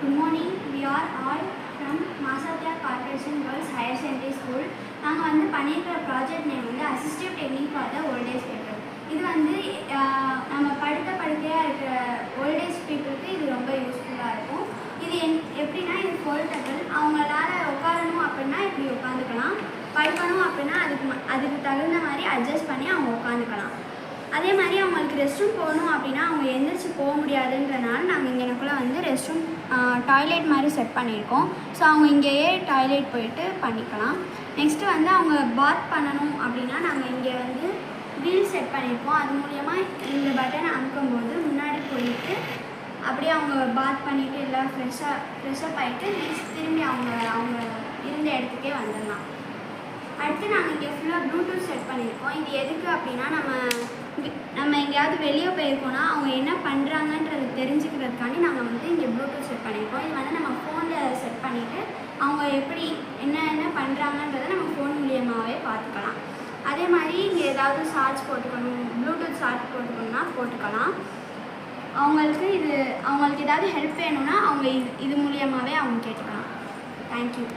Good morning. We are all from Masatya Corporation Girls Higher Secondary School. நாங்கள் வந்து பண்ணியிருக்கிற project name வந்து assistive technique for the voltage people. இது வந்து நம்ம படுக்கையாக இருக்கிற ஓல்டேஜ் பீப்புளுக்கு இது ரொம்ப யூஸ்ஃபுல்லாக இருக்கும். இது எப்படின்னா இது ஃபோல்டபிள். அவங்களால உட்காரணும் அப்படின்னா இப்படி உட்காந்துக்கலாம், படுக்கணும் அப்படின்னா அதுக்கு தகுந்த மாதிரி அட்ஜஸ்ட் பண்ணி அவங்க உட்காந்துக்கலாம். அதே மாதிரி அவங்களுக்கு ரெஸ்ட் ரூம் போகணும் அப்படின்னா அவங்க எந்திரிச்சு போக முடியாதுன்றனால நாங்கள் இங்கேனக்குள்ளே வந்து ரெஸ்ட் ரூம் டாய்லெட் மாதிரி செட் பண்ணியிருக்கோம். ஸோ அவங்க இங்கேயே டாய்லெட் போயிட்டு பண்ணிக்கலாம். நெக்ஸ்ட்டு வந்து அவங்க பாத் பண்ணணும் அப்படின்னா நாங்கள் இங்கே வந்து வீல் செட் பண்ணியிருக்கோம். அது மூலயமா இந்த பட்டனை அமுக்கும்போது முன்னாடி போயிட்டு அப்படியே அவங்க பாத் பண்ணிவிட்டு எல்லாம் ஃப்ரெஷ்ஷப் ஆகிட்டு நெக்ஸ்ட் திரும்பி அவங்க இருந்த இடத்துக்கே வந்துடலாம். அடுத்து நாங்கள் இங்கே ஃபுல்லாக ப்ளூடூத் செட் பண்ணியிருக்கோம். இது எதுக்கு அப்படின்னா நம்ம எங்கேயாவது வெளியே போயிருக்கோன்னா அவங்க என்ன பண்ணுறாங்கன்றது தெரிஞ்சுக்கிறதுக்காண்டி நாங்கள் வந்து இங்கே ப்ளூடூத் செட் பண்ணியிருக்கோம். இது வந்து நம்ம ஃபோனில் செட் பண்ணிவிட்டு அவங்க எப்படி என்ன பண்ணுறாங்கன்றதை நம்ம ஃபோன் மூலியமாகவே பார்த்துக்கலாம். அதே மாதிரி இங்கே ஏதாவது சார்ஜ் போட்டுக்கணும், ப்ளூடூத் சார்ஜ் போட்டுக்கணுன்னா போட்டுக்கலாம். அவங்களுக்கு ஏதாவது ஹெல்ப் வேணும்னா அவங்க இது மூலியமாகவே அவங்க கேட்டுக்கலாம். தேங்க்யூ.